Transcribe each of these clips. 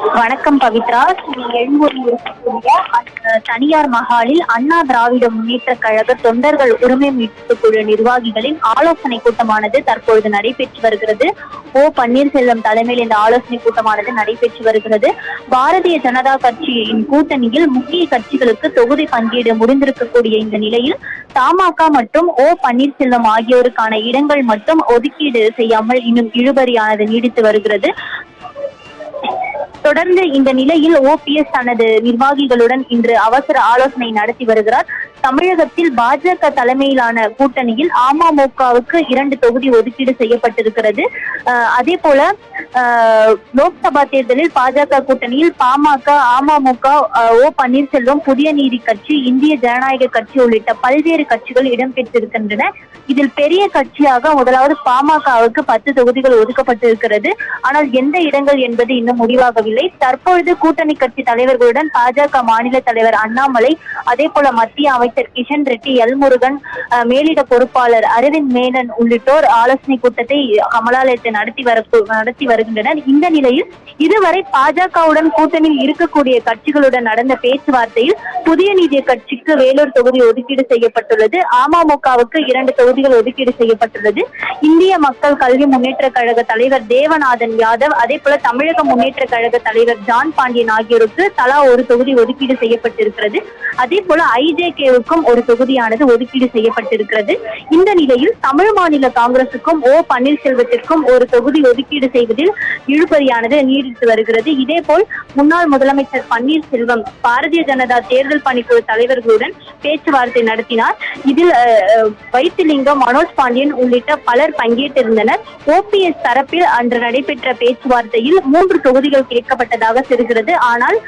வணக்கம் பவித்ரா. எழும்பூரில் இருக்கக்கூடிய தனியார் மஹாலில் அண்ணா திராவிட முன்னேற்ற கழக தொண்டர்கள் உரிமை மீட்பு குழு நிர்வாகிகளின் ஆலோசனை கூட்டமானது தற்பொழுது நடைபெற்று வருகிறது. பன்னீர்செல்வம் தலைமையில் இந்த ஆலோசனை கூட்டமானது நடைபெற்று வருகிறது. பாரதிய ஜனதா கட்சியின் கூட்டணியில் முக்கிய கட்சிகளுக்கு தொகுதி பங்கீடு முடிந்திருக்கக்கூடிய இந்த நிலையில் தமாக மற்றும் பன்னீர்செல்வம் ஆகியோருக்கான இடங்கள் மட்டும் ஒதுக்கீடு செய்யாமல் இன்னும் இழுபறியானது நீடித்து வருகிறது. தொடர்ந்து இந்த நிலையில் ஓபிஎஸ் தனது நிர்வாகிகளுடன் இன்று அவசர ஆலோசனை நடத்தி வருகிறார். தமிழகத்தில் பாஜக தலைமையிலான கூட்டணியில் அமமுகவுக்கு 2 தொகுதி ஒதுக்கீடு செய்யப்பட்டிருக்கிறது. அதே போல லோக்சபா தேர்தலில் பாஜக கூட்டணியில் பாமக, அமமுக, பன்னீர்செல்வம், புதிய நீதி கட்சி, இந்திய ஜனநாயக கட்சி உள்ளிட்ட பல்வேறு கட்சிகள் இடம்பெற்றிருக்கின்றன. இதில் பெரிய கட்சியாக முதலாவது பாமகவுக்கு 10 தொகுதிகள் ஒதுக்கப்பட்டிருக்கிறது. ஆனால் எந்த இடங்கள் என்பது இன்னும் முடிவாகவில்லை. தற்பொழுது கூட்டணி கட்சி தலைவர்களுடன் பாஜக மாநில தலைவர் அண்ணாமலை, அதே போல மத்திய அமைச்சர் கிஷன் ரெட்டி, எல் முருகன், மேலிட பொறுப்பாளர் அரவிந்த் மேனன் உள்ளிட்டோர் ஆலோசனை கூட்டத்தை கமலாலயத்தில் நடத்தி வருகின்றனர். இந்த நிலையில் இதுவரை பாஜகவுடன் கூட்டணியில் இருக்கக்கூடிய கட்சிகளுடன் நடந்த பேச்சுவார்த்தையில் புதிய நீதி கட்சிக்கு வேலூர் தொகுதி ஒதுக்கீடு செய்யப்பட்டுள்ளது. அமமுகவுக்கு 2 தொகுதிகள் ஒதுக்கீடு செய்யப்பட்டுள்ளது. இந்திய மக்கள் கல்வி முன்னேற்ற கழக தலைவர் தேவநாதன் யாதவ், அதே போல தமிழக முன்னேற்ற கழக தலைவர் ஜான் பாண்டியன் ஆகியோருக்கு தலா 1 தொகுதி ஒதுக்கீடு செய்யப்பட்டிருக்கிறது. அதே போல ஐஜேகேவுக்கும் 1 தொகுதியானது ஒதுக்கீடு செய்யப்பட்டிருக்கிறது. இந்த நிலையில் தமிழ் மாநில காங்கிரசுக்கும் பன்னீர்செல்வத்திற்கும் 1 தொகுதி ஒதுக்கீடு செய்வதில் இழுபறியானது நீடித்து வருகிறது. இதே போல் முன்னாள் முதலமைச்சர் பன்னீர்செல்வம் பாரதிய ஜனதா தேர்தல் பணிக்குழு தலைவர்களுடன் பேச்சுவார்த்தை நடத்தினார். இதில் வைத்திலிங்கம், மனோஜ் பாண்டியன் உள்ளிட்ட பலர் பங்கேற்றிருந்தனர். ஓபிஎஸ் தரப்பில் அன்று நடைபெற்ற பேச்சுவார்த்தையில் 3 தொகுதிகள் கேட்கப்பட்டதாக தெரிகிறது. ஆனால்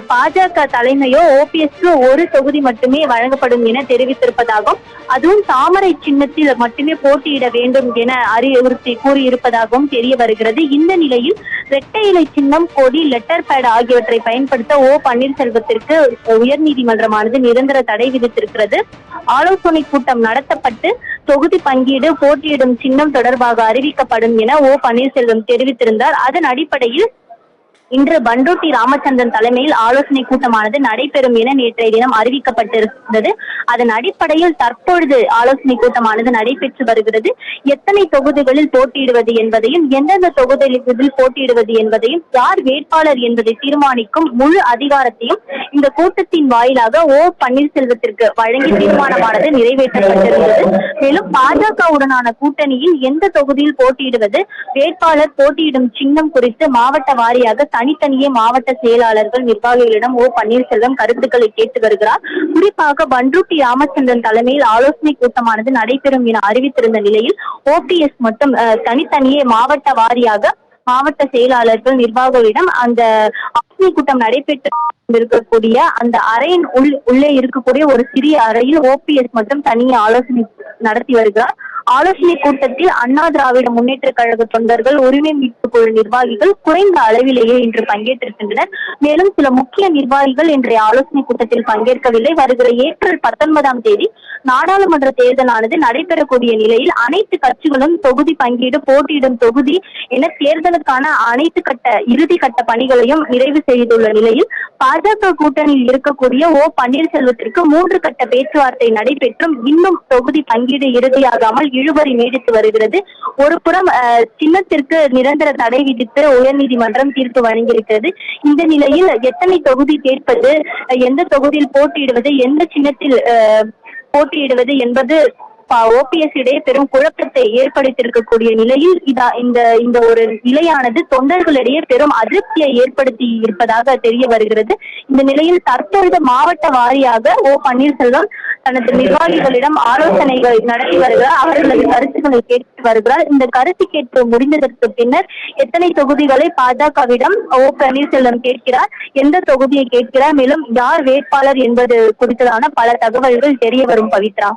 பாஜக தலைமையோ ஓபிஎஸ்க்கு 1 தொகுதி மட்டுமே வழங்கப்படும் என தெரிவித்திருப்பதாகவும், அதுவும் தாமரை சின்னத்தில் மட்டுமே போட்டியிட வேண்டும் என அறிவுறுத்தி கூறியிருப்பதாகவும் தெரிய வருகிறது. இந்த நிலையில் இரட்டை இலை சின்னம், கொடி, லெட்டர் பேட் ஆகியவற்றை பயன்படுத்த பன்னீர்செல்வத்திற்கு உயர்நீதிமன்றமானது நிரந்தர தடை விதித்திருக்கிறது. ஆலோசனை கூட்டம் நடத்தப்பட்டு தொகுதி பங்கீடு, போட்டியிடும் சின்னம் தொடர்பாக அறிவிக்கப்படும் என பன்னீர்செல்வம் தெரிவித்திருந்தார். அதன் அடிப்படையில் இன்று பண்டோட்டி ராமச்சந்திரன் தலைமையில் ஆலோசனை கூட்டமானது நடைபெறும் என நேற்றைய தினம் அறிவிக்கப்பட்டிருந்தது. அதன் அடிப்படையில் தற்பொழுது ஆலோசனை கூட்டமானது நடைபெற்று வருகிறது. எத்தனை தொகுதிகளில் போட்டியிடுவது என்பதையும், எந்தெந்த தொகுதிகளில் போட்டியிடுவது என்பதையும், யார் வேட்பாளர் என்பதை தீர்மானிக்கும் முழு அதிகாரத்தையும் இந்த கூட்டத்தின் வாயிலாக பன்னீர்செல்வத்திற்கு வழங்கி தீர்மானமானது நிறைவேற்றப்பட்டிருந்தது. மேலும் பாஜகவுடனான கூட்டணியில் எந்த தொகுதியில் போட்டியிடுவது, வேட்பாளர், போட்டியிடும் சின்னம் குறித்து மாவட்ட வாரியாக தனித்தனியே மாவட்ட செயலாளர்கள், நிர்வாகிகளிடம் பன்னீர்செல்வம் கருத்துக்களை கேட்டு வருகிறார். குறிப்பாக பண்டூட்டி ராமச்சந்திரன் தலைமையில் ஆலோசனை கூட்டமானது நடைபெறும் என அறிவித்திருந்த நிலையில் ஓபிஎஸ் மட்டும் தனித்தனியே மாவட்ட வாரியாக மாவட்ட செயலாளர்கள், நிர்வாகிகளிடம் அந்த ஆலோசனை கூட்டம் நடைபெற்று இருக்கக்கூடிய அந்த அறையின் உள்ளே இருக்கக்கூடிய ஒரு சிறிய அறையில் ஓபிஎஸ் மட்டும் தனியே ஆலோசனை நடத்தி வருகிறார். ஆலோசனை கூட்டத்தில் அண்ணா திராவிட முன்னேற்ற கழக தொண்டர்கள், உரிமை மீட்பு குழு நிர்வாகிகள் குறைந்த அளவிலேயே இன்று பங்கேற்றிருக்கின்றனர். மேலும் சில முக்கிய நிர்வாகிகள் இன்றைய ஆலோசனை கூட்டத்தில் பங்கேற்கவில்லை. வருகிற ஏப்ரல் 19ஆம் தேதி நாடாளுமன்ற தேர்தலானது நடைபெறக்கூடிய நிலையில் அனைத்து கட்சிகளும் தொகுதி பங்கீடு, போட்டியிடும் தொகுதி என தேர்தலுக்கான அனைத்து இறுதி கட்ட பணிகளையும் நிறைவு செய்துள்ள நிலையில் பாஜக கூட்டணியில் இருக்கக்கூடிய பன்னீர்செல்வத்திற்கு 3 கட்ட பேச்சுவார்த்தை நடைபெற்றும் இன்னும் தொகுதி பங்கீடு இறுதியாகாமல் இழுபறி நீடித்து வருகிறது. ஒரு புறம் சின்னத்திற்கு நிரந்தர தடை விதித்து உயர்நீதிமன்றம் தீர்ப்பு வழங்கியிருக்கிறது. இந்த நிலையில் எத்தனை தொகுதி கேட்பது, எந்த தொகுதியில் போட்டியிடுவது, எந்த சின்னத்தில் போட்டியிடுவது என்பது ஓபிஎஸ் இடையே பெரும் குழப்பத்தை ஏற்படுத்தியிருக்கக்கூடிய நிலையில் இந்த ஒரு நிலையானது தொண்டர்களிடையே பெரும் அதிருப்தியை ஏற்படுத்தி இருப்பதாக தெரிய வருகிறது. இந்த நிலையில் தற்பொழுது மாவட்ட வாரியாக பன்னீர்செல்வம் தனது நிர்வாகிகளிடம் ஆலோசனைகள் நடத்தி வருகிறார். அவர்களது கருத்துக்களை கேட்டு வருகிறார். இந்த கருத்து கேட்பு முடிந்ததற்கு பின்னர் எத்தனை தொகுதிகளை பாஜகவிடம் பன்னீர்செல்வம் கேட்கிறார், எந்த தொகுதியை கேட்கிறார், மேலும் யார் வேட்பாளர் என்பது குறித்ததான பல தகவல்கள் தெரிய வரும். பவித்ரா.